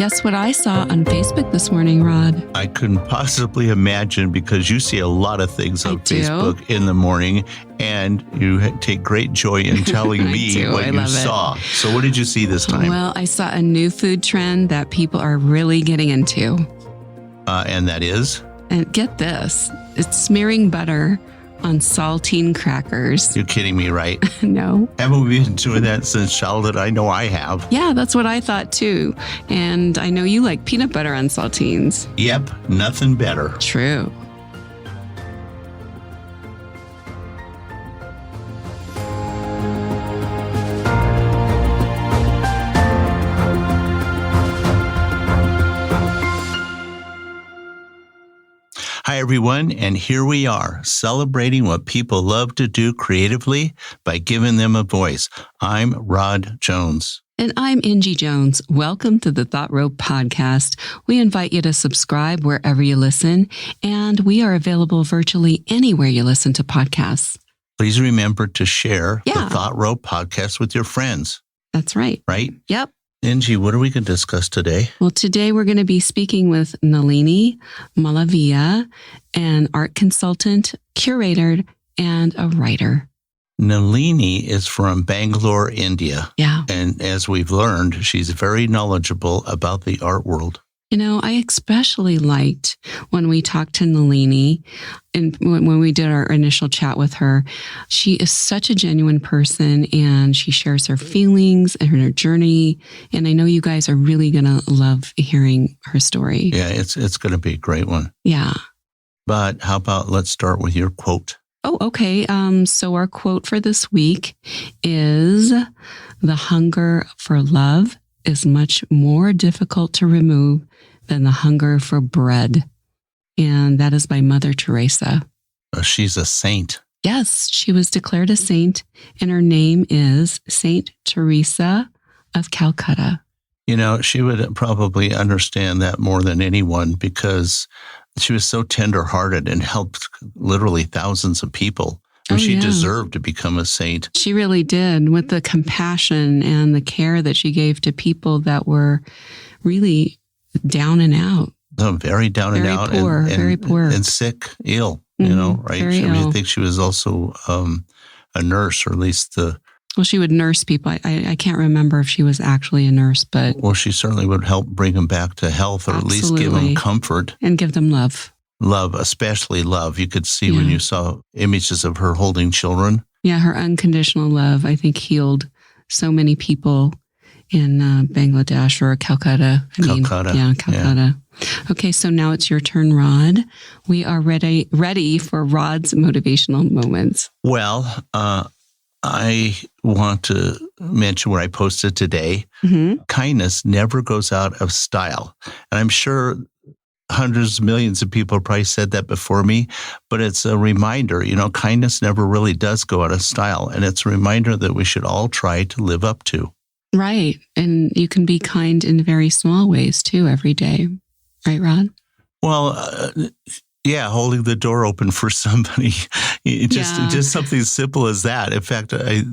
Guess what I saw on Facebook this morning, Rod? I couldn't possibly imagine, because you see a lot of things on Facebook in the morning, and you take great joy in telling me what you saw. So what did you see this time? Well, I saw a new food trend that people are really getting into. And that is? And get this, it's smearing butter on saltine crackers. You're kidding me, right? No. Haven't we been doing that since childhood? I know I have. Yeah, that's what I thought too. And I know you like peanut butter on saltines. Yep, nothing better. True. Hi, everyone, and here we are, celebrating what people love to do creatively by giving them a voice. I'm Rod Jones. And I'm Angie Jones. Welcome to the Thought Rope Podcast. We invite you to subscribe wherever you listen, and we are available virtually anywhere you listen to podcasts. Please remember to share the Thought Rope Podcast with your friends. That's right. Right? Yep. Angie, what are we going to discuss today? Well, today we're going to be speaking with Nalini Malaviya, an art consultant, curator, and a writer. Nalini is from Bangalore, India. Yeah. And as we've learned, she's very knowledgeable about the art world. You know, I especially liked when we talked to Nalini and when we did our initial chat with her. She is such a genuine person, and she shares her feelings and her journey. And I know you guys are really going to love hearing her story. Yeah, it's going to be a great one. Yeah. But how about let's start with your quote? Oh, okay. So our quote for this week is, "The hunger for love is much more difficult to remove than the hunger for bread." And that is by Mother Teresa. She's a saint. Yes, she was declared a saint, and her name is Saint Teresa of Calcutta. You know, she would probably understand that more than anyone, because she was so tender-hearted and helped literally thousands of people. And she deserved to become a saint. She really did, with the compassion and the care that she gave to people that were really down and out. Very down and out. Poor, very poor. And sick, ill, you know, right? I think she was also a nurse, or at least Well, she would nurse people. I can't remember if she was actually a nurse, but... Well, she certainly would help bring them back to health, or at least give them comfort. And give them love. Love, especially love. You could see when you saw images of her holding children. Yeah, her unconditional love, I think, healed so many people in Bangladesh or Calcutta. Calcutta. Yeah. Okay, so now it's your turn, Rod. We are ready for Rod's motivational moments. Well, I want to mention what I posted today. Mm-hmm. Kindness never goes out of style. And I'm sure hundreds of millions of people probably said that before me, but it's a reminder, you know, kindness never really does go out of style. And it's a reminder that we should all try to live up to. Right. And you can be kind in very small ways too every day. Right, Rod? Well, holding the door open for somebody, just something simple as that. In fact, I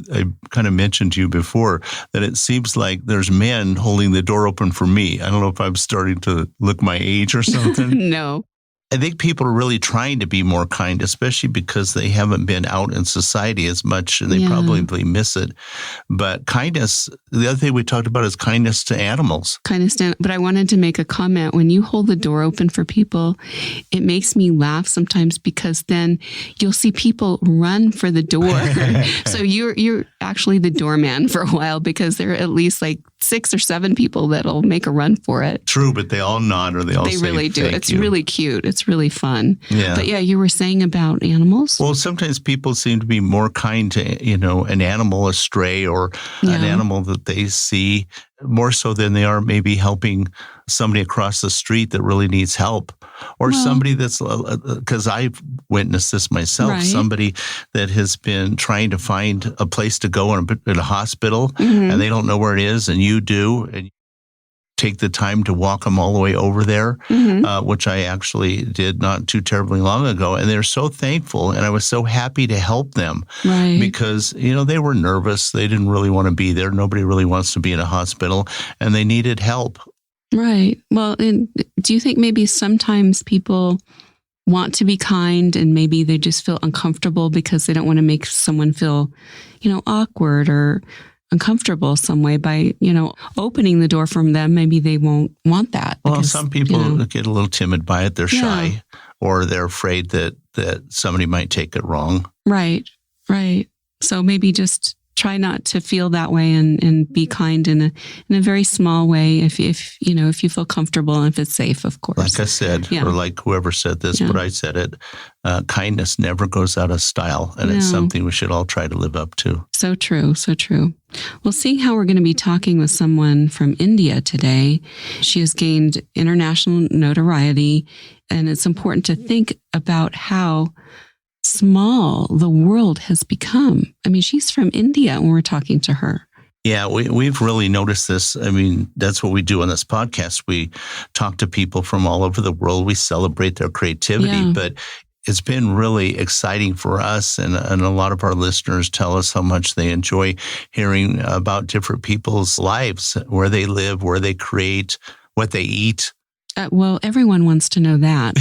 kind of mentioned to you before that it seems like there's men holding the door open for me. I don't know if I'm starting to look my age or something. No. I think people are really trying to be more kind, especially because they haven't been out in society as much, and they probably miss it. But kindness, the other thing we talked about is kindness to animals. But I wanted to make a comment. When you hold the door open for people, it makes me laugh sometimes, because then you'll see people run for the door. So you're actually the doorman for a while, because there are at least like 6 or 7 people that'll make a run for it. True, but they all nod, or they all say They really do. It's you. really cute. It's really fun. Yeah. But you were saying about animals? Well, sometimes people seem to be more kind to, you know, an animal, a stray, or an animal that they see, more so than they are maybe helping somebody across the street that really needs help, or somebody that's, because I've witnessed this myself, somebody that has been trying to find a place to go in a hospital, and they don't know where it is, and you do, and take the time to walk them all the way over there, which I actually did not too terribly long ago. And they're so thankful. And I was so happy to help them because, you know, they were nervous. They didn't really want to be there. Nobody really wants to be in a hospital, and they needed help. Right. Well, and do you think maybe sometimes people want to be kind and maybe they just feel uncomfortable because they don't want to make someone feel, awkward or uncomfortable some way by, opening the door from them? Maybe they won't want that. Well, because, some people get a little timid by it. They're shy or they're afraid that somebody might take it wrong. Right. Right. So maybe just try not to feel that way and be kind in a very small way if you feel comfortable and if it's safe, of course. Like I said, or like whoever said this, but I said it, kindness never goes out of style, and it's something we should all try to live up to. So true, so true. Well, seeing how we're going to be talking with someone from India today, she has gained international notoriety, and it's important to think about how small the world has become. I mean, she's from India when we're talking to her. Yeah, we've really noticed this. I mean, that's what we do on this podcast. We talk to people from all over the world. We celebrate their creativity, but it's been really exciting for us. And a lot of our listeners tell us how much they enjoy hearing about different people's lives, where they live, where they create, what they eat. Well, everyone wants to know that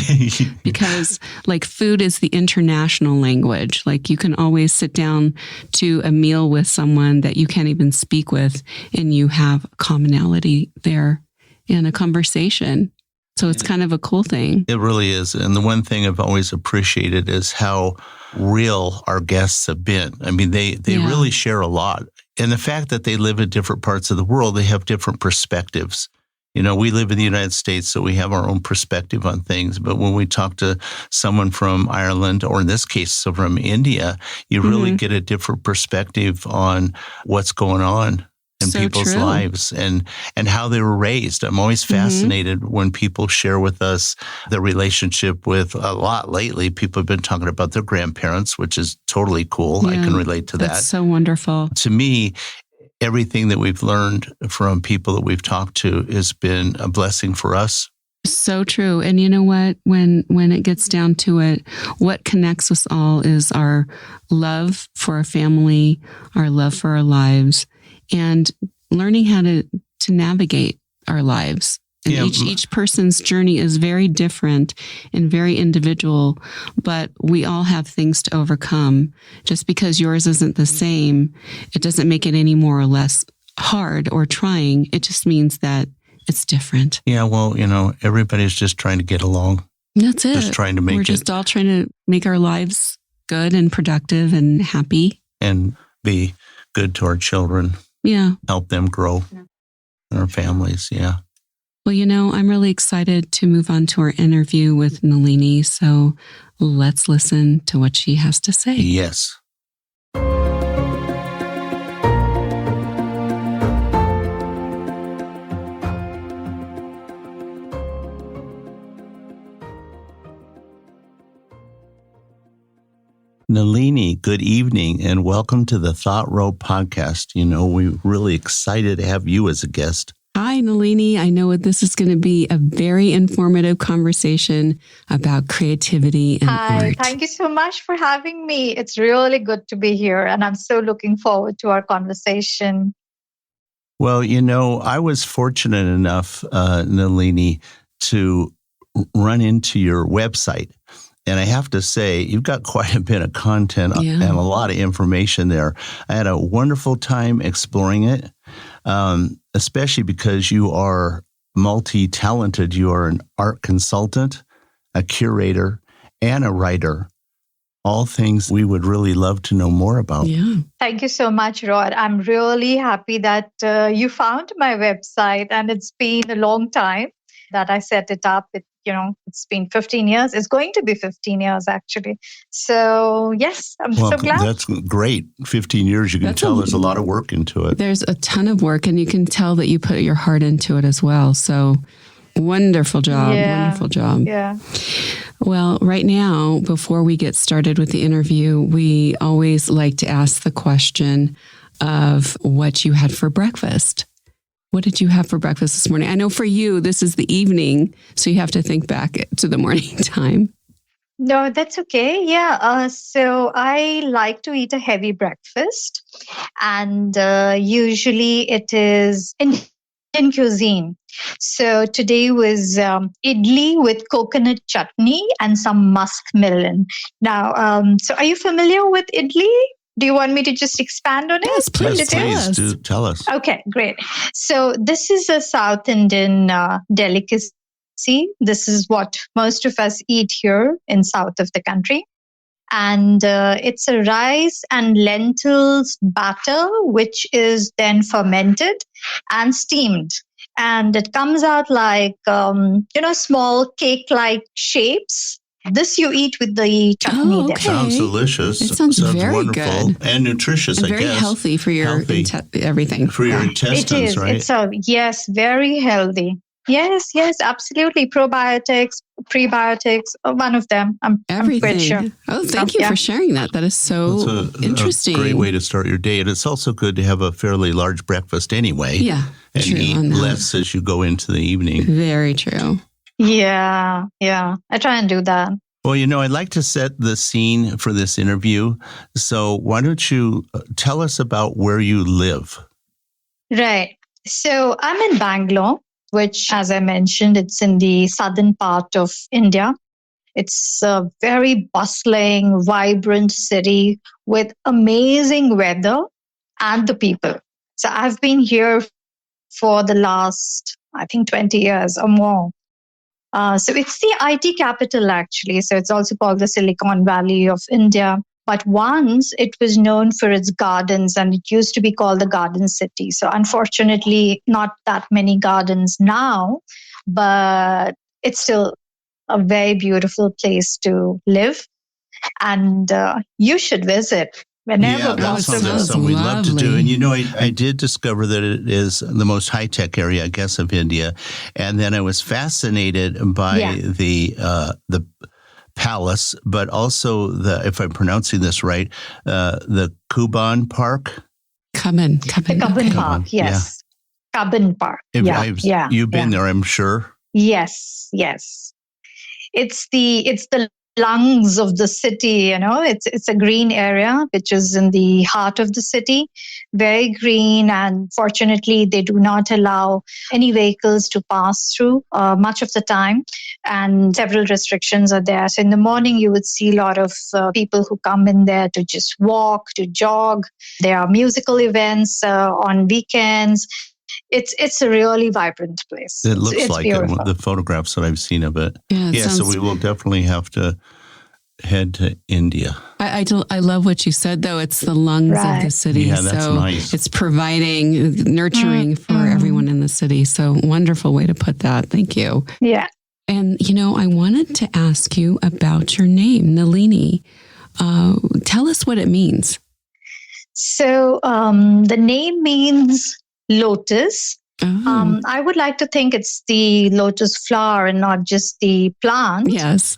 because food is the international language. You can always sit down to a meal with someone that you can't even speak with and you have commonality there in a conversation. So it's kind of a cool thing. It really is. And the one thing I've always appreciated is how real our guests have been. I mean, they really share a lot. And the fact that they live in different parts of the world, they have different perspectives. We live in the United States, so we have our own perspective on things. But when we talk to someone from Ireland, or in this case, from India, you really get a different perspective on what's going on in people's lives and how they were raised. I'm always fascinated when people share with us their relationship with, a lot lately, people have been talking about their grandparents, which is totally cool. I can relate to that. That's so wonderful. To me, everything that we've learned from people that we've talked to has been a blessing for us. So true. And you know what? When it gets down to it, what connects us all is our love for our family, our love for our lives, and learning how to navigate our lives. And each person's journey is very different and very individual, but we all have things to overcome. Just because yours isn't the same, it doesn't make it any more or less hard or trying. It just means that it's different. Yeah, well, everybody's just trying to get along. That's it. Just trying to make We're just all trying to make our lives good and productive and happy. And be good to our children. Yeah. Help them grow. And our families, yeah. Well, I'm really excited to move on to our interview with Nalini, so let's listen to what she has to say. Yes. Nalini, good evening and welcome to the Thought Row podcast. We're really excited to have you as a guest. Hi, Nalini. I know this is going to be a very informative conversation about creativity and art. Hi, thank you so much for having me. It's really good to be here, and I'm so looking forward to our conversation. Well, I was fortunate enough, Nalini, to run into your website. And I have to say, you've got quite a bit of content and a lot of information there. I had a wonderful time exploring it, especially because you are multi-talented. You are an art consultant, a curator, and a writer. All things we would really love to know more about. Yeah. Thank you so much, Rod. I'm really happy that you found my website, and it's been a long time that I set it up. It's been 15 years. It's going to be 15 years, actually. So, yes, I'm so glad. That's great. 15 years, you can tell there's a lot of work into it. There's a ton of work, and you can tell that you put your heart into it as well. So, wonderful job. Wonderful job. Yeah. Well, right now, before we get started with the interview, we always like to ask the question of what you had for breakfast. What did you have for breakfast this morning? I know for you, this is the evening, so you have to think back to the morning time. No, that's okay. Yeah. So I like to eat a heavy breakfast, and usually it is Indian cuisine. So today was idli with coconut chutney and some muskmelon. Now, so are you familiar with idli? Do you want me to just expand on Yes, it? please. Yes, please do tell us. Okay, great. So this is a South Indian delicacy. This is what most of us eat here in south of the country. And it's a rice and lentils batter, which is then fermented and steamed. And it comes out like, small cake-like shapes. This you eat with the chutney. Oh, okay. Sounds delicious. It sounds very wonderful. good. And nutritious, And I very guess. healthy for your everything. For your intestines, It is. right? Yes, very healthy. Yes, absolutely. Probiotics, prebiotics, one of them. I'm Everything. quite sure. Oh, thank you for sharing that. That is so interesting. A great way to start your day. And it's also good to have a fairly large breakfast anyway. Yeah, and true eat on that. less as you go into the evening. Very true. Yeah. I try and do that. Well, I'd like to set the scene for this interview. So why don't you tell us about where you live? Right. So I'm in Bangalore, which, as I mentioned, it's in the southern part of India. It's a very bustling, vibrant city with amazing weather and the people. So I've been here for the last, I think, 20 years or more. So it's the IT capital, actually. So it's also called the Silicon Valley of India. But once it was known for its gardens, and it used to be called the Garden City. So unfortunately, not that many gardens now, but it's still a very beautiful place to live. And you should visit whenever possible. That's something we'd love to do. And I did discover that it is the most high-tech area, I guess, of India. And then I was fascinated by the palace, but also if I'm pronouncing this right, the Kuban Park. Cubbon. The Cubbon Park, yes. Yeah. Cubbon Park. You've been there, I'm sure. Yes. It's the lungs of the city, it's a green area which is in the heart of the city, very green, and fortunately they do not allow any vehicles to pass through much of the time, and several restrictions are there. So in the morning you would see a lot of people who come in there to just walk, to jog. There are musical events on weekends. It's a really vibrant place. It looks like beautiful. The photographs that I've seen of it. Yeah, so we will definitely have to head to India. I love what you said, though. It's the lungs of the city. Yeah, that's nice. It's providing, nurturing for everyone in the city. So wonderful way to put that. Thank you. Yeah. And, I wanted to ask you about your name, Nalini. Tell us what it means. So the name means lotus. Oh. I would like to think it's the lotus flower and not just the plant. Yes.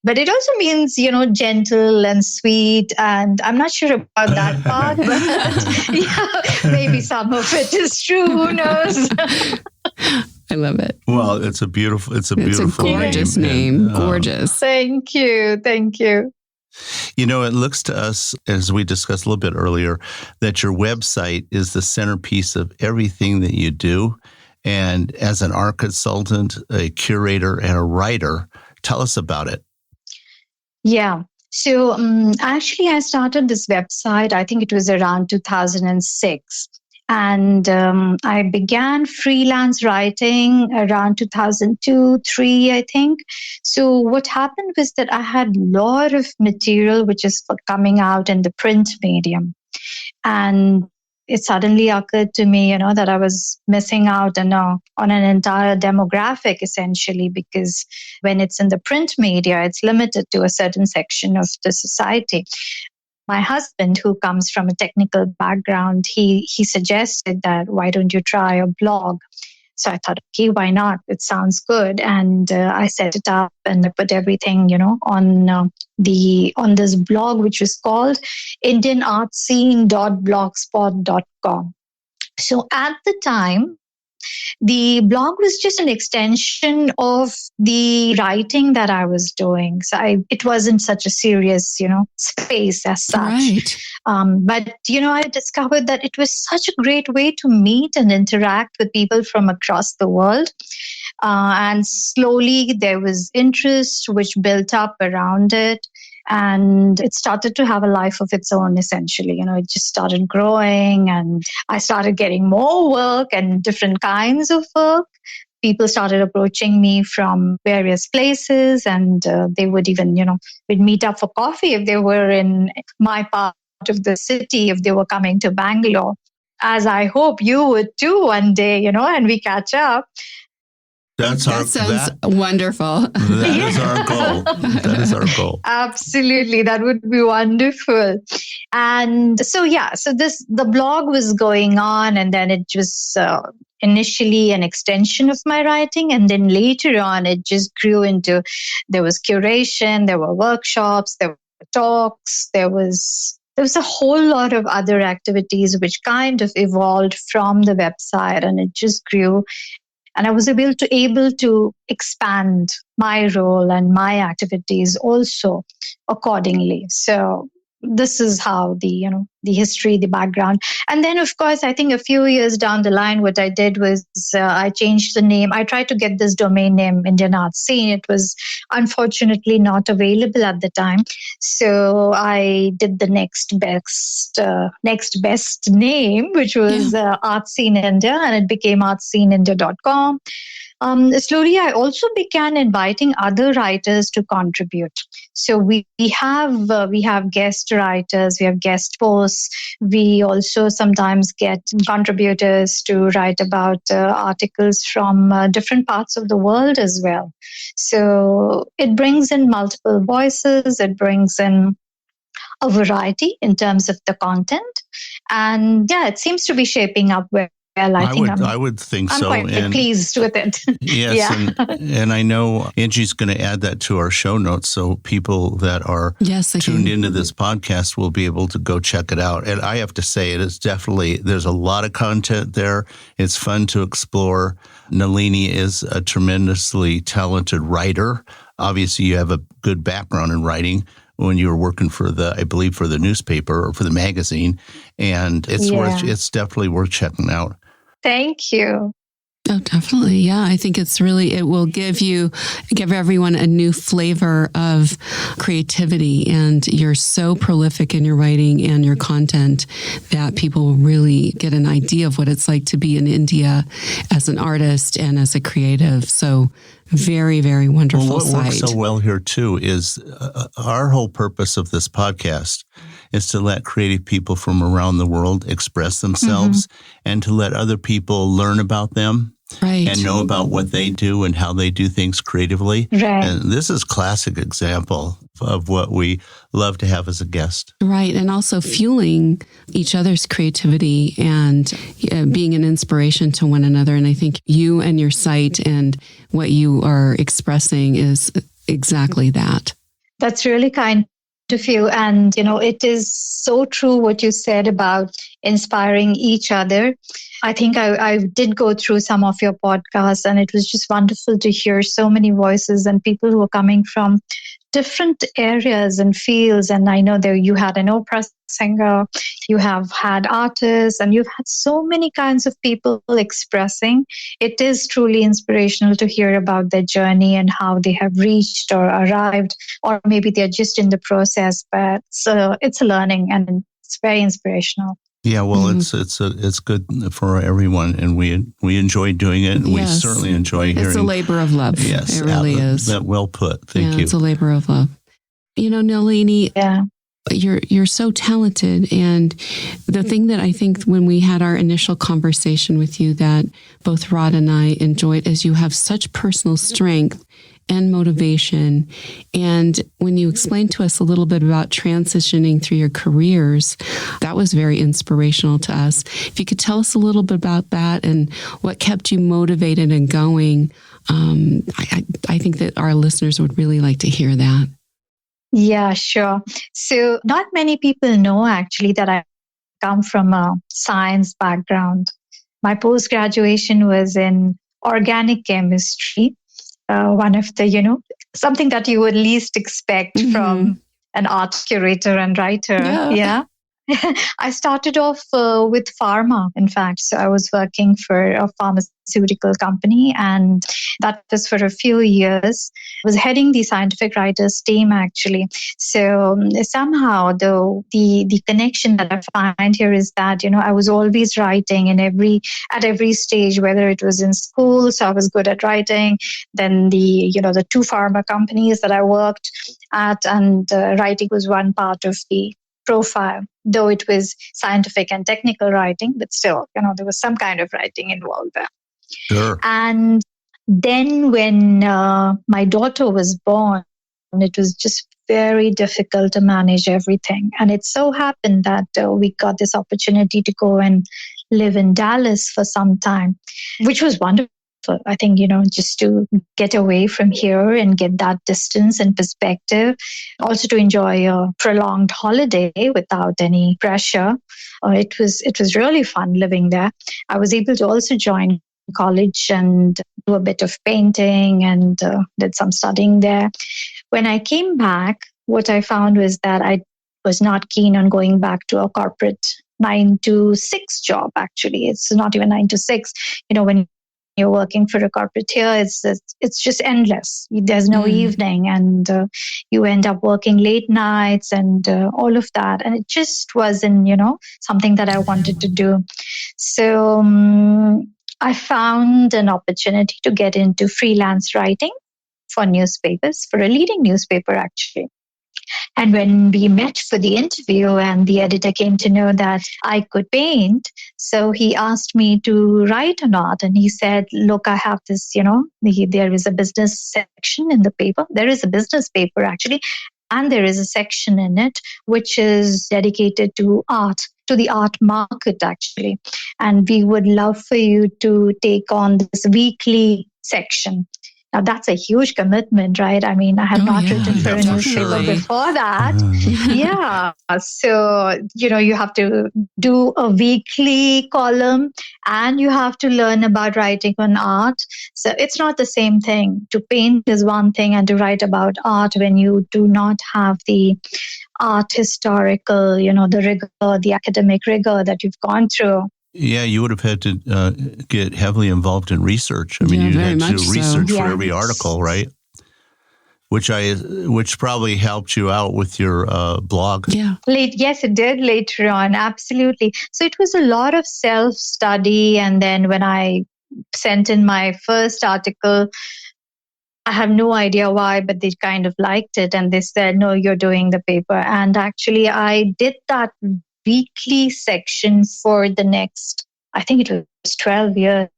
But it also means, gentle and sweet. And I'm not sure about that part, but maybe some of it is true. Who knows? I love it. Well, it's a beautiful gorgeous name. Gorgeous. Thank you. It looks to us, as we discussed a little bit earlier, that your website is the centerpiece of everything that you do. And as an art consultant, a curator, and a writer, tell us about it. Yeah. So actually, I started this website, I think it was around 2006. And I began freelance writing around 2002, 3, I think. So what happened was that I had a lot of material which is coming out in the print medium. And it suddenly occurred to me, that I was missing out on an entire demographic, essentially, because when it's in the print media, it's limited to a certain section of the society. My husband, who comes from a technical background, he suggested that, why don't you try a blog? So I thought, okay, why not? It sounds good. And I set it up and I put everything, on this blog, which was called indianartscene.blogspot.com. So at the time, The blog was just an extension of the writing that I was doing. So it wasn't such a serious, space as such. Right. But, I discovered that it was such a great way to meet and interact with people from across the world. And slowly there was interest which built up around it. And it started to have a life of its own, essentially. It just started growing, and I started getting more work and different kinds of work. People started approaching me from various places, and they would even, we'd meet up for coffee if they were in my part of the city, if they were coming to Bangalore, as I hope you would too one day, and we catch up. That sounds wonderful. That is our goal. That is our goal. Absolutely. That would be wonderful. And so the blog was going on, and then it was initially an extension of my writing. And then later on, it just grew into, there was curation, there were workshops, there were talks, there was a whole lot of other activities which kind of evolved from the website, and it just grew. And I was able to expand my role and my activities also accordingly. So this is how the history, the background. And then, of course, I think a few years down the line, what I did was I changed the name. I tried to get this domain name, Indian Art Scene. It was unfortunately not available at the time. So I did the next best name, which was Art Scene India, and it became artsceneindia.com. Slowly, I also began inviting other writers to contribute. So we have guest writers, we have guest posts. We also sometimes get contributors to write about articles from different parts of the world as well. So it brings in multiple voices. It brings in a variety in terms of the content, and it seems to be shaping up well. I would think so. I'm quite pleased with it. Yes, and I know Angie's going to add that to our show notes, so people that are tuned into this podcast will be able to go check it out. And I have to say, it is definitely, there's a lot of content there. It's fun to explore. Nalini is a tremendously talented writer. Obviously, you have a good background in writing when you were working for the newspaper or for the magazine, and it's definitely worth checking out. Thank you. Oh, definitely. Yeah. I think it will give everyone a new flavor of creativity, and you're so prolific in your writing and your content that people will really get an idea of what it's like to be in India as an artist and as a creative. So very, very wonderful site. What works so well here too is our whole purpose of this podcast is to let creative people from around the world express themselves and to let other people learn about them. Right. And know about what they do and how they do things creatively. Right. And this is a classic example of what we love to have as a guest. Right. And also fueling each other's creativity and being an inspiration to one another. And I think you and your site and what you are expressing is exactly that. That's really kind of you. And, it is so true what you said about inspiring each other. I think I did go through some of your podcasts, and it was just wonderful to hear so many voices and people who are coming from different areas and fields. And I know that you had an opera singer, you have had artists, and you've had so many kinds of people expressing. It is truly inspirational to hear about their journey and how they have reached or arrived, or maybe they're just in the process. But it's a learning, and it's very inspirational. Yeah, well, it's good for everyone, and we enjoy doing it, and we certainly enjoy hearing. It's a labor of love. Yes, it really is. That well put. Thank you. It's a labor of love. Nalini, you're so talented, and the thing that I think when we had our initial conversation with you that both Rod and I enjoyed is you have such personal strength and motivation. And when you explained to us a little bit about transitioning through your careers, that was very inspirational to us. If you could tell us a little bit about that and what kept you motivated and going, I think that our listeners would really like to hear that. Yeah, sure. So not many people know actually that I come from a science background. My post-graduation was in organic chemistry, one of the, something that you would least expect from an art curator and writer. Yeah. Yeah. I started off with pharma, in fact. So I was working for a pharmaceutical company, and that was for a few years. I was heading the scientific writers team, actually. So somehow, though, the connection that I find here is that, I was always writing at every stage, whether it was in school, so I was good at writing. Then the two pharma companies that I worked at, and writing was one part of the profile, though it was scientific and technical writing, but still, there was some kind of writing involved there. Sure. And then when my daughter was born, it was just very difficult to manage everything. And it so happened that we got this opportunity to go and live in Dallas for some time, which was wonderful. I think, just to get away from here and get that distance and perspective, also to enjoy a prolonged holiday without any pressure. It was really fun living there. I was able to also join college and do a bit of painting and did some studying there. When I came back, what I found was that I was not keen on going back to a corporate 9 to 6 job. Actually, it's not even 9 to 6. When you're working for a corporate here, it's just endless. There's no evening, and you end up working late nights and all of that. And it just wasn't, something that I wanted to do. So I found an opportunity to get into freelance writing for newspapers, for a leading newspaper, actually. And when we met for the interview and the editor came to know that I could paint, so he asked me to write an art. And he said, look, I have this, there is a business section in the paper. There is a business paper, actually. And there is a section in it which is dedicated to art, to the art market, actually. And we would love for you to take on this weekly section. Now, that's a huge commitment, right? I mean, I had not written for a newspaper before that. Yeah. So, you have to do a weekly column and you have to learn about writing on art. So it's not the same thing. To paint is one thing, and to write about art when you do not have the art historical, the rigor, the academic rigor that you've gone through. Yeah, you would have had to get heavily involved in research. I mean, you had to do research for every article, right? Which probably helped you out with your blog. Yeah. Yes, it did later on. Absolutely. So it was a lot of self-study. And then when I sent in my first article, I have no idea why, but they kind of liked it. And they said, no, you're doing the paper. And actually, I did that weekly section for the next, I think it was 12 years.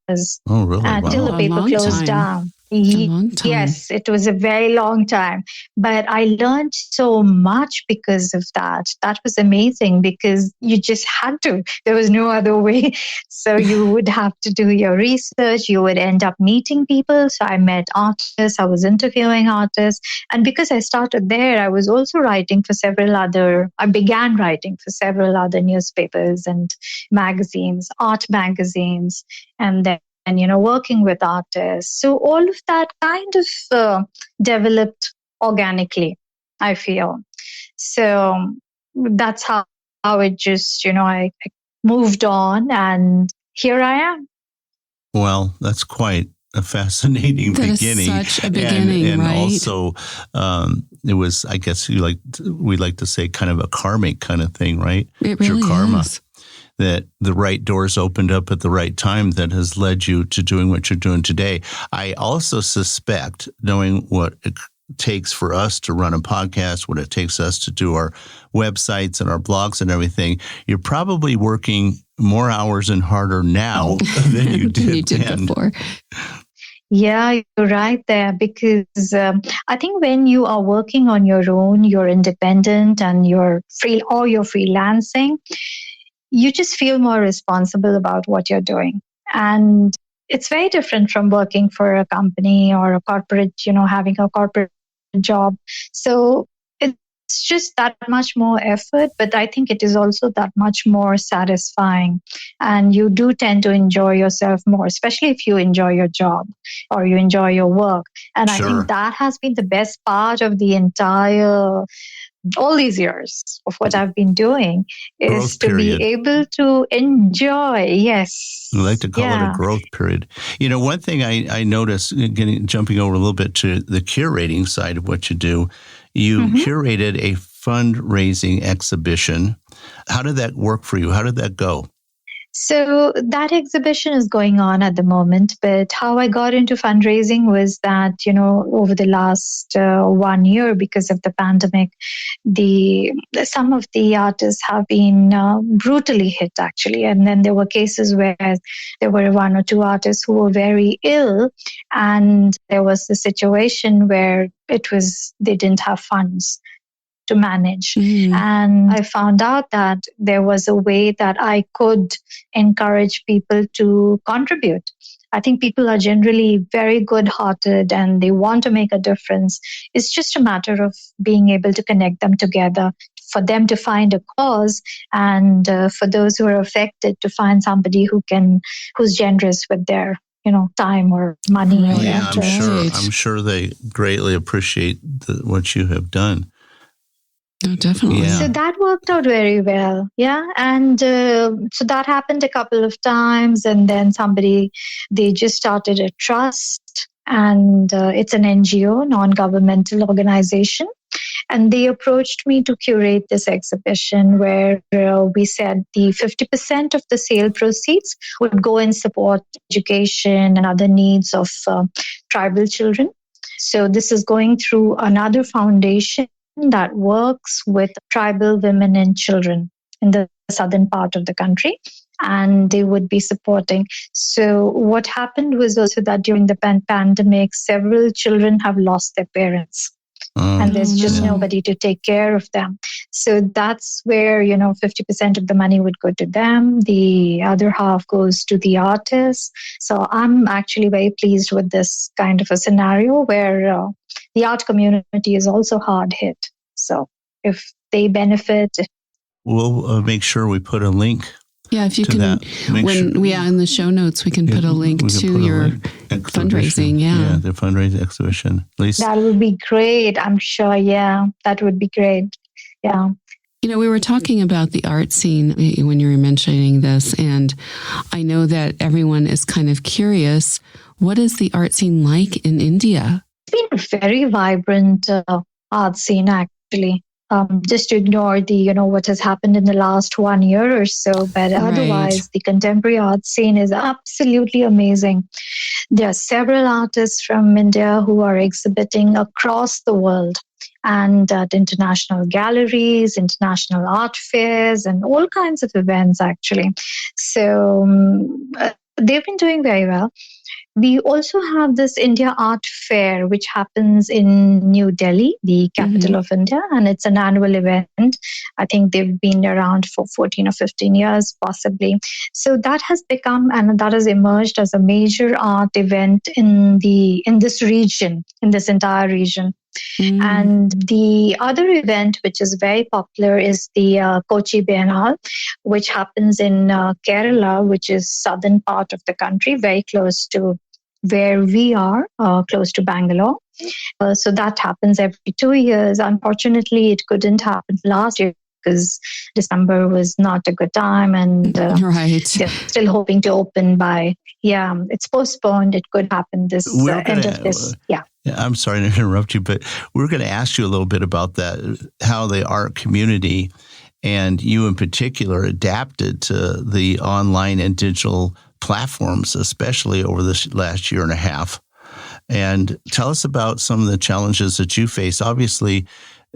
Oh, really? Until the paper closed down. Yes, it was a very long time. But I learned so much because of that. That was amazing because you just had to. There was no other way. So you would have to do your research. You would end up meeting people. So I met artists. I was interviewing artists. And because I started there, I was also writing for I began writing for several other newspapers and magazines, art magazines, and then working with artists. So all of that kind of developed organically, I feel. So that's how it just, I moved on, and here I am. Well, that's quite a fascinating beginning. Such a beginning, and right? Also, it was, I guess, we like to say, kind of a karmic kind of thing, right? It really karma. is. That the right doors opened up at the right time that has led you to doing what you're doing today. I also suspect, knowing what it takes for us to run a podcast, what it takes us to do our websites and our blogs and everything, you're probably working more hours and harder now than you did then. Before. Yeah, you're right there, because I think when you are working on your own, you're independent and you're freelancing, you just feel more responsible about what you're doing. And it's very different from working for a company or a corporate, having a corporate job. So it's it's just that much more effort, but I think it is also that much more satisfying. And you do tend to enjoy yourself more, especially if you enjoy your job or you enjoy your work. And I Sure. think that has been the best part of the entire all these years of what I've been doing is Growth to be period. able to enjoy. Yes. I like to call it a Yeah. growth period. One thing I noticed, jumping over a little bit to the curating side of what you do, you curated a fundraising exhibition. How did that work for you? How did that go? So that exhibition is going on at the moment, but how I got into fundraising was that, over the last 1 year, because of the pandemic, some of the artists have been brutally hit actually. And then there were cases where there were 1 or 2 artists who were very ill, and there was the situation where they didn't have funds to manage. And I found out that there was a way that I could encourage people to contribute. I think people are generally very good hearted and they want to make a difference. It's just a matter of being able to connect them together, for them to find a cause, and for those who are affected to find somebody who's generous with their time or money. Right. Or Yeah, effort. I'm sure they greatly appreciate what you have done. Oh, definitely. Yeah. So that worked out very well. Yeah. And so that happened a couple of times. And then they just started a trust, and it's an NGO, non-governmental organization. And they approached me to curate this exhibition where we said the 50% of the sale proceeds would go and support education and other needs of tribal children. So this is going through another foundation that works with tribal women and children in the southern part of the country, and they would be supporting. So what happened was also that during the pandemic, several children have lost their parents. And there's just nobody to take care of them. So that's where, 50% of the money would go to them. The other half goes to the artists. So I'm actually very pleased with this kind of a scenario where the art community is also hard hit. So if they benefit. We'll make sure we put a link. Yeah, if you can, in the show notes, we can put a link to your fundraising. Yeah, the fundraising exhibition. At least that would be great. I'm sure. Yeah, that would be great. Yeah. We were talking about the art scene when you were mentioning this, and I know that everyone is kind of curious. What is the art scene like in India? It's been a very vibrant art scene, actually. Just to ignore what has happened in the last 1 year or so. But otherwise, the contemporary art scene is absolutely amazing. There are several artists from India who are exhibiting across the world and at international galleries, international art fairs, and all kinds of events, actually. So they've been doing very well. We also have this India Art Fair, which happens in New Delhi, the capital of India, and it's an annual event. I think they've been around for 14 or 15 years, possibly. So that has become, and that has emerged as a major art event in this region, in this entire region. And the other event, which is very popular, is the Kochi Biennale, which happens in Kerala, which is southern part of the country, very close to where we are, close to Bangalore. So that happens every 2 years. Unfortunately, it couldn't happen last year because December was not a good time, and they're still hoping to open by. Yeah, it's postponed. It could happen this end of this. Yeah. I'm sorry to interrupt you, but we're going to ask you a little bit about that, how the art community and you in particular adapted to the online and digital platforms, especially over this last year and a half. And tell us about some of the challenges that you face. Obviously,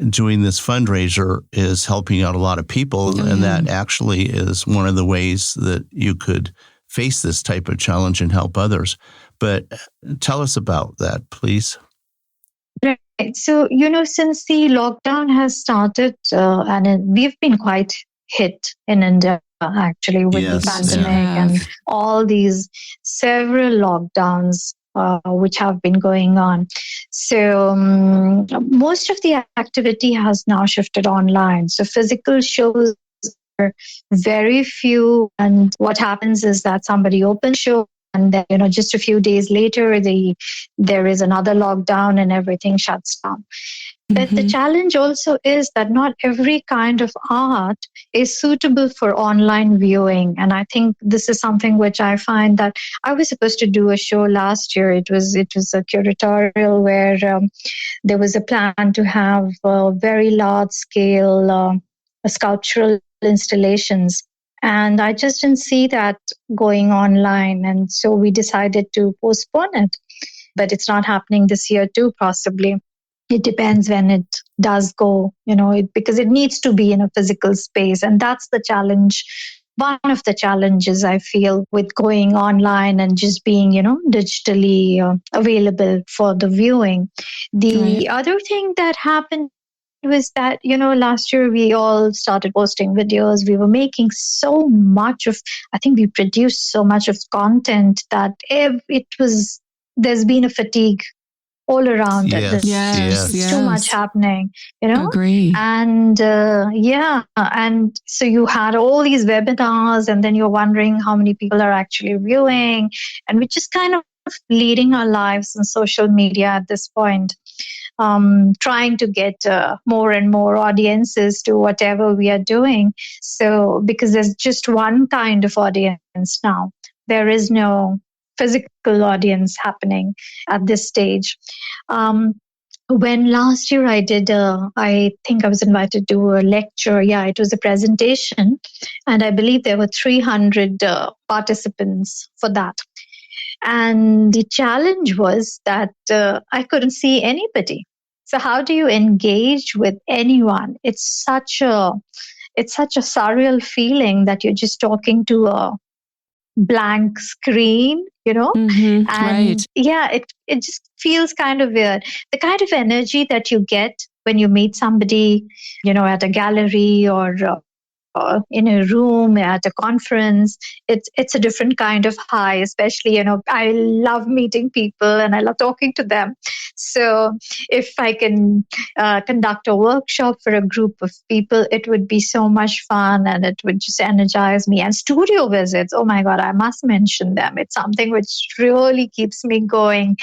doing this fundraiser is helping out a lot of people, and that actually is one of the ways that you could face this type of challenge and help others. But tell us about that, please. Right. So, since the lockdown has started, and we've been quite hit in India, actually, with the pandemic and all these several lockdowns which have been going on. So most of the activity has now shifted online. So physical shows are very few. And what happens is that somebody opens show and then, just a few days later, there is another lockdown and everything shuts down. But the challenge also is that not every kind of art is suitable for online viewing. And I think this is something which I find that I was supposed to do a show last year. It was a curatorial where there was a plan to have very large scale sculptural installations. And I just didn't see that going online. And so we decided to postpone it. But it's not happening this year too, possibly. It depends when it does go, because it needs to be in a physical space. And that's the challenge. One of the challenges I feel with going online and just being, digitally available for the viewing. The other thing that happened was that, last year we all started posting videos. We were making so much I think we produced so much of content that there's been a fatigue all around it. Yes. Too much happening, Agree. And and so you had all these webinars, and then you're wondering how many people are actually viewing, and we're just kind of leading our lives on social media at this point, trying to get more and more audiences to whatever we are doing. So because there's just one kind of audience now, there is no physical audience happening at this stage. When last year I did, I think I was invited to a lecture. Yeah, it was a presentation. And I believe there were 300 participants for that. And the challenge was that I couldn't see anybody. So how do you engage with anyone? It's such a surreal feeling that you're just talking to a blank screen, and it just feels kind of weird. The kind of energy that you get when you meet somebody, at a gallery or in a room at a conference, it's a different kind of high. Especially, I love meeting people and I love talking to them. So if I can conduct a workshop for a group of people, it would be so much fun and it would just energize me. And studio visits, oh my God, I must mention them. It's something which really keeps me going,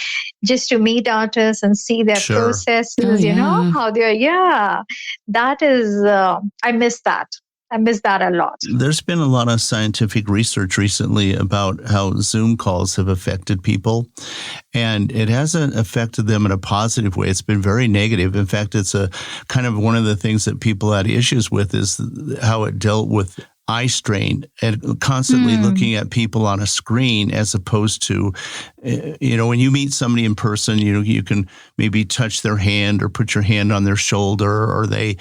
just to meet artists and see their processes, how they're, that is, I miss that. I miss that a lot. There's been a lot of scientific research recently about how Zoom calls have affected people, and it hasn't affected them in a positive way. It's been very negative. In fact, it's a kind of one of the things that people had issues with is how it dealt with eye strain and constantly looking at people on a screen, as opposed to, when you meet somebody in person, you can maybe touch their hand or put your hand on their shoulder, or they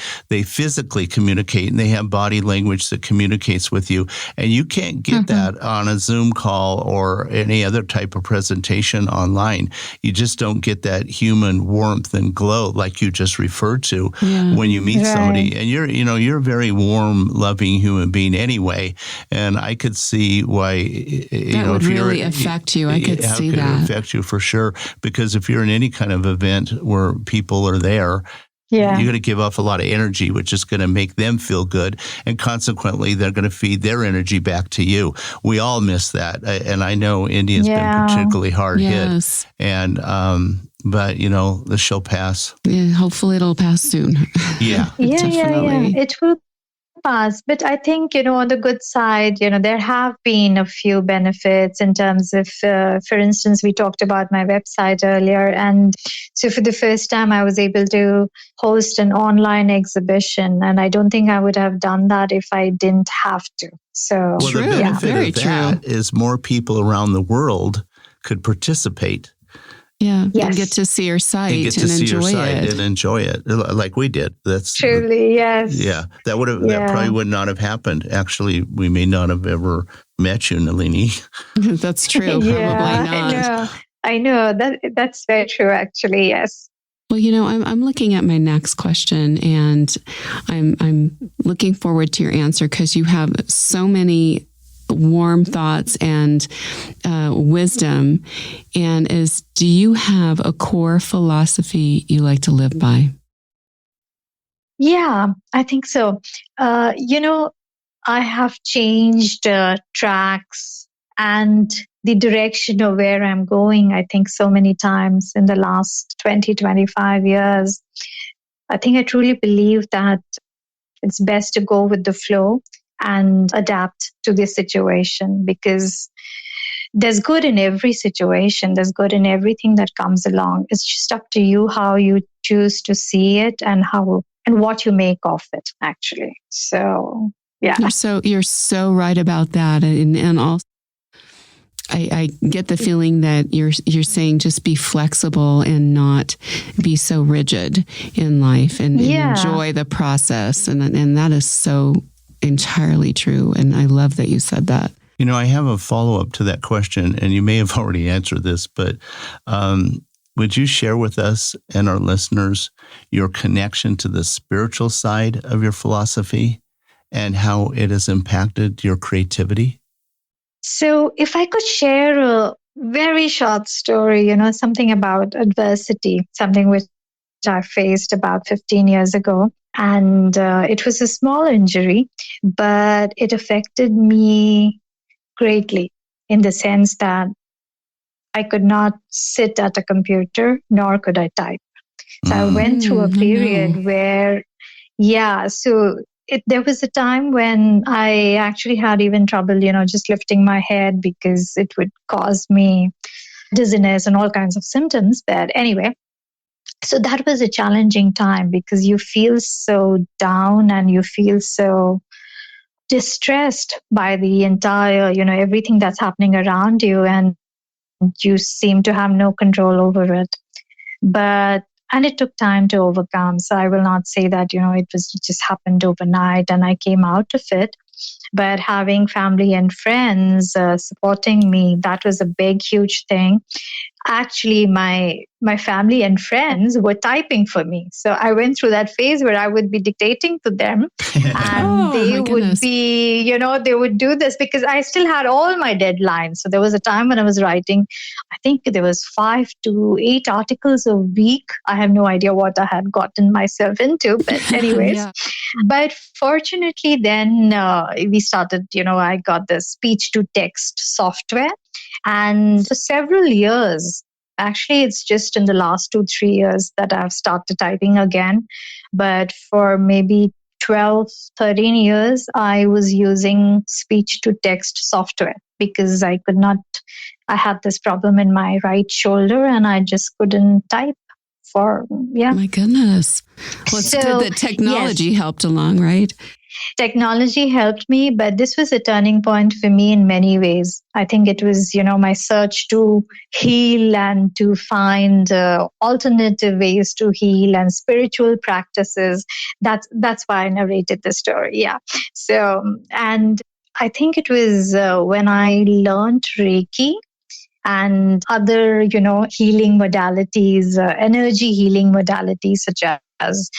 physically communicate and they have body language that communicates with you. And you can't get that on a Zoom call or any other type of presentation online. You just don't get that human warmth and glow like you just referred to when you meet somebody. And you're a very warm, loving human being anyway, and I could see why that would really affect you. I could see that. It would affect you for sure, because if you're in any kind of event where people are there, you're going to give off a lot of energy, which is going to make them feel good, and consequently, they're going to feed their energy back to you. We all miss that, and I know India's been particularly hard hit, and but this shall pass. Yeah, hopefully it'll pass soon. Definitely. It will pass. But I think, on the good side, there have been a few benefits in terms of, for instance, we talked about my website earlier. And so for the first time, I was able to host an online exhibition. And I don't think I would have done that if I didn't have to. So, the benefit of that is more people around the world could participate. Yeah, and get to see your site and enjoy it like we did. That's truly, yes. Yeah, that probably would not have happened. Actually, we may not have ever met you, Nalini. That's true. Probably not. I know. That's very true. Actually, yes. Well, I'm looking at my next question, and I'm looking forward to your answer, because you have so many warm thoughts and wisdom. And do you have a core philosophy you like to live by? Yeah, I think so. I have changed tracks and the direction of where I'm going, I think, so many times in the last 20, 25 years. I think I truly believe that it's best to go with the flow and adapt to the situation, because there's good in every situation. There's good in everything that comes along. It's just up to you how you choose to see it and what you make of it, actually. So, yeah. You're so right about that. And also, I get the feeling that you're saying just be flexible and not be so rigid in life and enjoy the process. And that is so entirely true. And I love that you said that. I have a follow-up to that question, and you may have already answered this, but would you share with us and our listeners your connection to the spiritual side of your philosophy and how it has impacted your creativity? So if I could share a very short story, something about adversity, something which I faced about 15 years ago. And it was a small injury, but it affected me greatly in the sense that I could not sit at a computer, nor could I type. So I went through a period where, there was a time when I actually had even trouble, just lifting my head because it would cause me dizziness and all kinds of symptoms. But anyway, so that was a challenging time because you feel so down and you feel so distressed by the entire, everything that's happening around you, and you seem to have no control over it. And it took time to overcome. So I will not say that, it just happened overnight and I came out of it. But having family and friends supporting me, that was a big, huge thing. Actually, my family and friends were typing for me. So I went through that phase where I would be dictating to them and they would be, they would do this because I still had all my deadlines. So there was a time when I was writing, I think there was 5 to 8 articles a week. I have no idea what I had gotten myself into, but anyways. But fortunately, then we started, I got the speech to text software. And for several years, actually, it's just in the last 2-3 years that I've started typing again. But for maybe 12, 13 years, I was using speech to text software because I had this problem in my right shoulder and I just couldn't type. My goodness. Well, the technology helped along, right? Technology helped me, but this was a turning point for me in many ways. I think it was, my search to heal and to find alternative ways to heal and spiritual practices. That's why I narrated the story. Yeah. So, and I think it was when I learned Reiki and other, healing modalities, energy healing modalities, such as,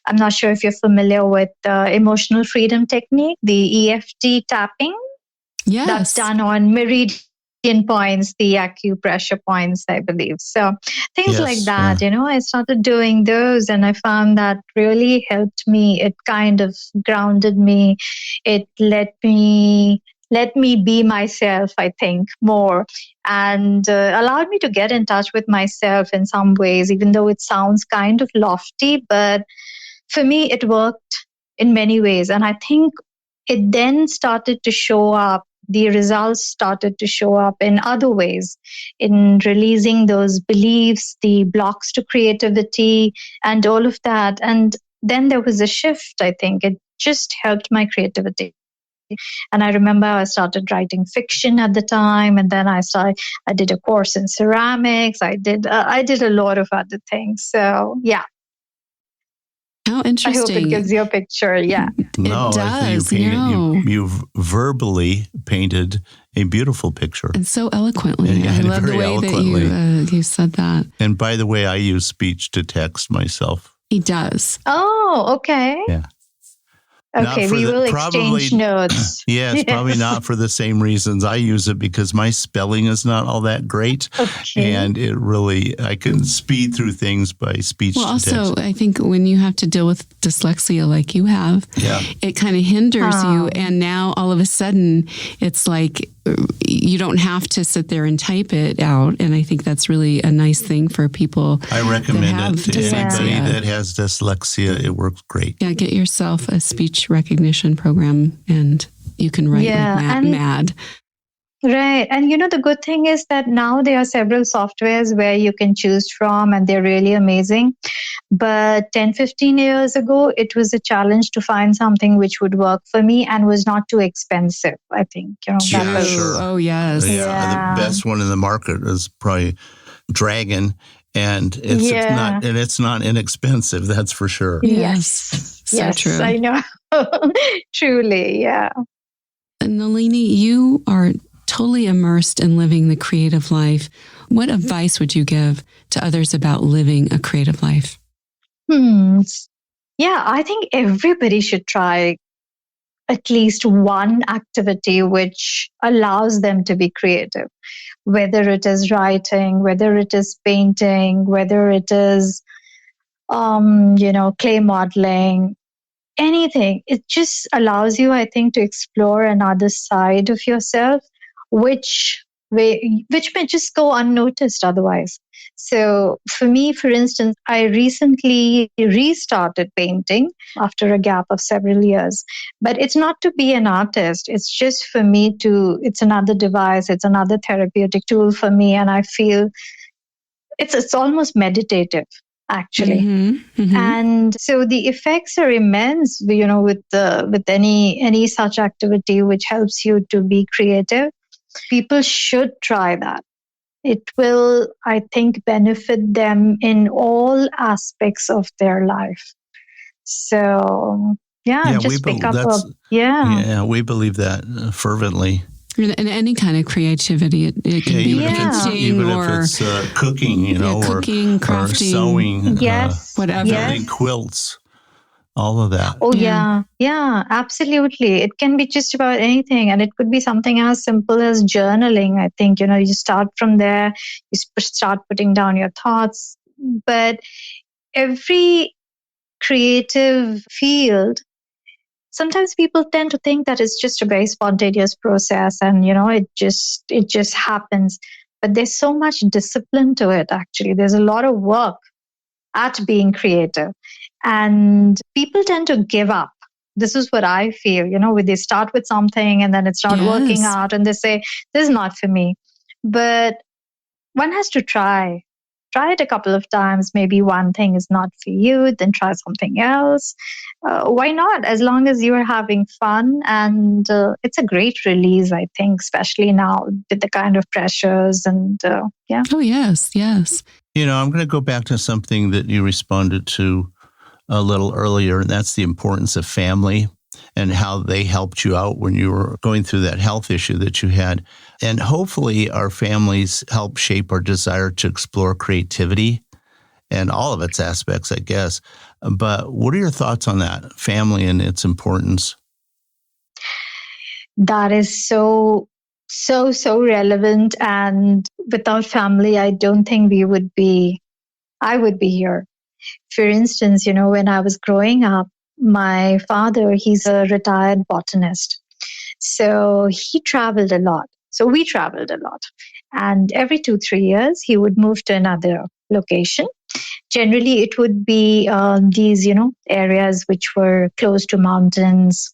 I'm not sure if you're familiar with the emotional freedom technique, the EFT tapping. Yes. That's done on meridian points, the acupressure points, I believe. So things like that, I started doing those and I found that really helped me. It kind of grounded me. It let me be myself, I think, more, and allowed me to get in touch with myself in some ways, even though it sounds kind of lofty. But for me, it worked in many ways. And I think it then started to show up. The results started to show up in other ways, in releasing those beliefs, the blocks to creativity, and all of that. And then there was a shift, I think. It just helped my creativity. And I remember I started writing fiction at the time, and then I did a course in ceramics. I did a lot of other things. So yeah. How interesting. I hope it gives you a picture. Yeah. No, it does. I think you've verbally painted a beautiful picture. And so eloquently. I love the way that you said that. And by the way, I use speech to text myself. He does. Oh, okay. Yeah. Okay, we will exchange notes. Yes, probably not for the same reasons. I use it because my spelling is not all that great. Okay. And I can speed through things by speech to text. Also, I think when you have to deal with dyslexia like you have, it kind of hinders you. And now all of a sudden, it's like you don't have to sit there and type it out. And I think that's really a nice thing for people. I recommend it to anybody that has dyslexia. It works great. Yeah, get yourself a speech recognition program and you can write like mad. Right. And the good thing is that now there are several softwares where you can choose from and they're really amazing. But 10, 15 years ago, it was a challenge to find something which would work for me and was not too expensive, I think. Sure. Oh, yes. Yeah. The best one in the market is probably Dragon. And it's not inexpensive, that's for sure. Yes. So true. I know. Truly, yeah. And Nalini, you are totally immersed in living the creative life. What advice would you give to others about living a creative life? Yeah, I think everybody should try at least one activity which allows them to be creative, whether it is writing, whether it is painting, whether it is, clay modeling, anything. It just allows you, I think, to explore another side of yourself, which may just go unnoticed otherwise. So for me, for instance, I recently restarted painting after a gap of several years. But it's not to be an artist. It's just for me it's another device. It's another therapeutic tool for me. And I feel it's almost meditative, actually. And so the effects are immense, with any such activity which helps you to be creative. People should try that. It will, I think, benefit them in all aspects of their life. So, just pick up we believe that fervently. And any kind of creativity, it can be painting or if it's cooking, cooking, crafting, or sewing, whatever, building quilts. All of that. Oh, yeah, absolutely. It can be just about anything. And it could be something as simple as journaling. I think, you start from there, you start putting down your thoughts. But every creative field, sometimes people tend to think that it's just a very spontaneous process and, it just happens. But there's so much discipline to it, actually. There's a lot of work at being creative. And people tend to give up. This is what I feel, when they start with something and then it's not working out and they say, this is not for me. But one has to try it a couple of times. Maybe one thing is not for you, then try something else. Why not? As long as you're having fun. And it's a great release, I think, especially now with the kind of pressures and Oh, yes. I'm going to go back to something that you responded to a little earlier, and that's the importance of family and how they helped you out when you were going through that health issue that you had. And hopefully our families help shape our desire to explore creativity and all of its aspects, I guess. But what are your thoughts on that, family and its importance? That is so relevant. And without family, I don't think I would be here. For instance, when I was growing up, my father, he's a retired botanist. So he traveled a lot. So we traveled a lot. And every 2-3 years, he would move to another location. Generally, it would be these, areas which were close to mountains,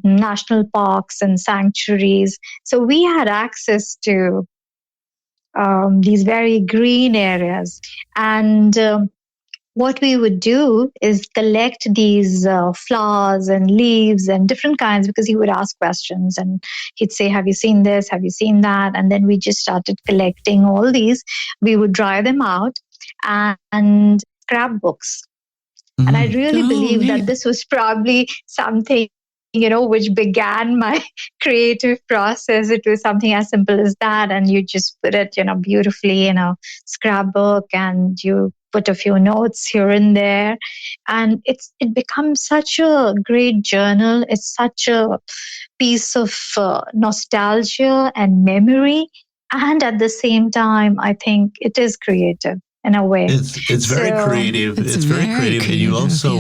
national parks and sanctuaries. So we had access to these very green areas. And what we would do is collect these flowers and leaves and different kinds, because he would ask questions and he'd say, have you seen this? Have you seen that? And then we just started collecting all these. We would dry them out and scrapbooks. And I really believe that this was probably something, which began my creative process. It was something as simple as that. And you just put it, beautifully in a scrapbook and you put a few notes here and there. And it becomes such a great journal. It's such a piece of nostalgia and memory. And at the same time, I think it is creative in a way. It's very creative. It's very creative. And you also,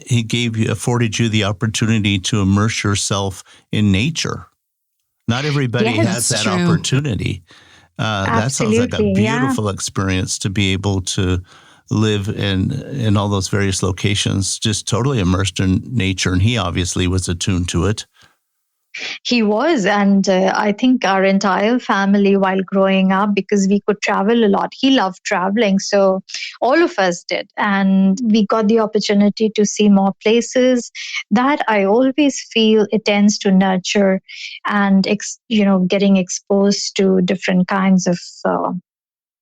he afforded you the opportunity to immerse yourself in nature. Not everybody has that opportunity. That sounds like a beautiful experience to be able to live in all those various locations, just totally immersed in nature. And he obviously was attuned to it. He was, and I think our entire family while growing up, because we could travel a lot, he loved traveling, so all of us did, and we got the opportunity to see more places. That I always feel it tends to nurture, and getting exposed to different kinds of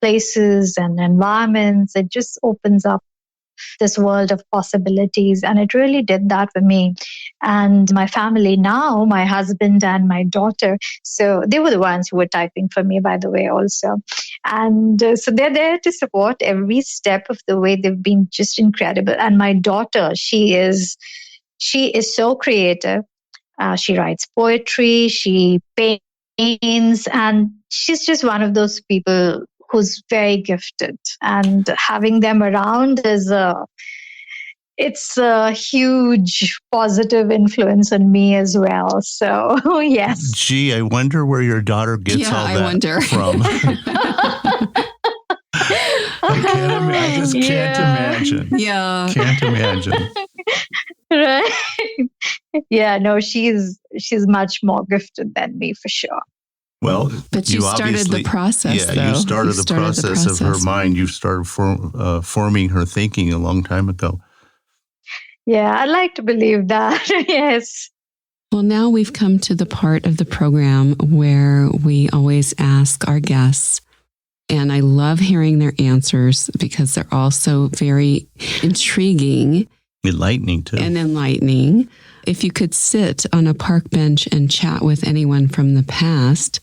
places and environments, it just opens up this world of possibilities. And it really did that for me. And my family now, my husband and my daughter, so they were the ones who were typing for me, by the way, also. And so they're there to support every step of the way. They've been just incredible. And my daughter, she is so creative. She writes poetry, she paints, and she's just one of those people who's very gifted, and having them around it's a huge positive influence on me as well. So yes. Gee, I wonder where your daughter gets all that from. I just can't imagine. Yeah. Can't imagine. Right. Yeah, no, she's much more gifted than me for sure. Well, but you started the process. Yeah, you started the process of her mind. You started forming her thinking a long time ago. Yeah, I like to believe that. Yes. Well, now we've come to the part of the program where we always ask our guests, and I love hearing their answers because they're also very intriguing. Enlightening, too. And enlightening. If you could sit on a park bench and chat with anyone from the past,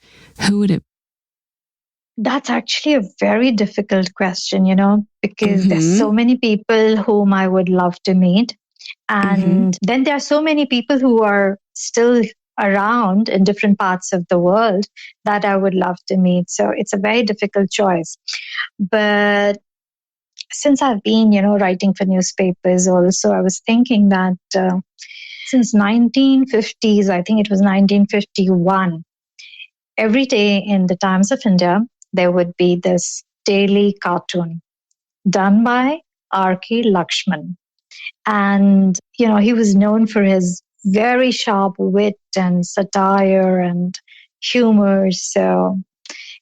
who would it be? That's actually a very difficult question, because there's so many people whom I would love to meet. And then there are so many people who are still around in different parts of the world that I would love to meet. So it's a very difficult choice. But since I've been, writing for newspapers also, I was thinking that since 1950s, I think it was 1951, every day in the Times of India, there would be this daily cartoon done by R.K. Lakshman. And, he was known for his very sharp wit and satire and humor. So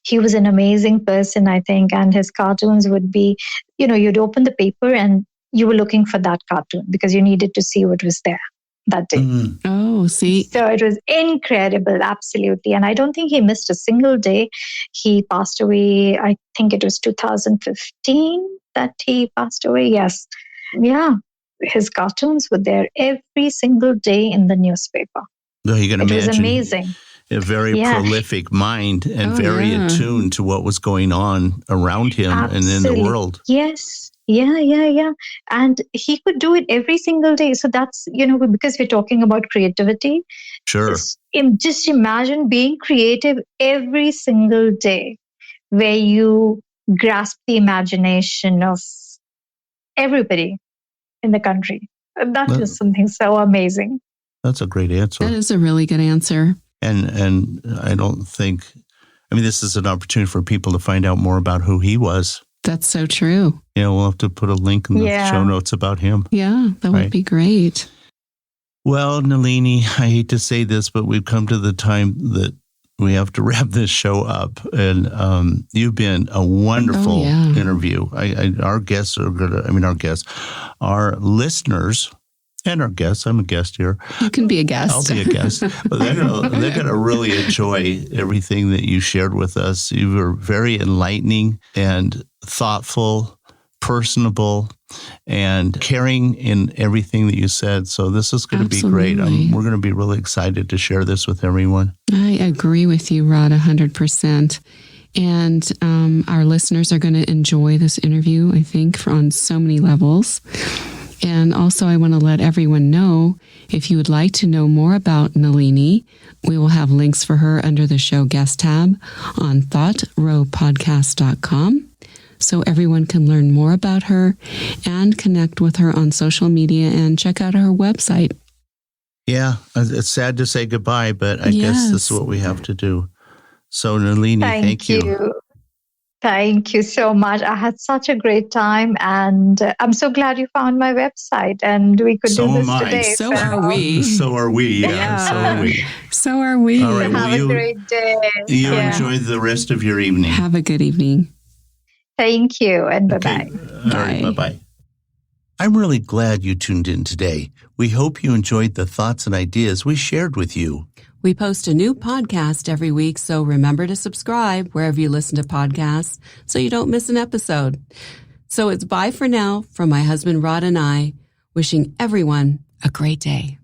he was an amazing person, I think. And his cartoons would be, you'd open the paper and you were looking for that cartoon because you needed to see what was there that day. Oh, see. So it was incredible, absolutely. And I don't think he missed a single day. He passed away, I think it was 2015 that he passed away. Yes. Yeah. His cartoons were there every single day in the newspaper. No, you can imagine. It was amazing. A very prolific mind and very attuned to what was going on around him and in the world. Yes. Yeah. And he could do it every single day. So that's, because we're talking about creativity. Sure. Just imagine being creative every single day where you grasp the imagination of everybody in the country. That is something so amazing. That's a great answer. That is a really good answer. And I don't think, this is an opportunity for people to find out more about who he was. That's so true. Yeah, we'll have to put a link in the show notes about him. Yeah, that would be great. Well, Nalini, I hate to say this, but we've come to the time that we have to wrap this show up. And you've been a wonderful interview. Our guests are going to, our listeners and our guests, I'm a guest here. You can be a guest. I'll be a guest. But they're going to really enjoy everything that you shared with us. You were very enlightening and thoughtful, personable, and caring in everything that you said. So this is going to be great. We're going to be really excited to share this with everyone. I agree with you, Rod, 100%. And our listeners are going to enjoy this interview, I think, on so many levels. And also, I want to let everyone know, if you would like to know more about Nalini, we will have links for her under the show guest tab on thoughtrowpodcast.com. So everyone can learn more about her and connect with her on social media and check out her website. Yeah, it's sad to say goodbye, but I guess this is what we have to do. So Nalini, thank you. Thank you so much. I had such a great time, and I'm so glad you found my website and we could do this today. So are we. So are we. Yeah. So are we. So are we. All right. Have a great day. You enjoy the rest of your evening. Have a good evening. Thank you, and bye-bye. Okay. All right, bye-bye. I'm really glad you tuned in today. We hope you enjoyed the thoughts and ideas we shared with you. We post a new podcast every week, so remember to subscribe wherever you listen to podcasts so you don't miss an episode. So it's bye for now from my husband Rod and I, wishing everyone a great day.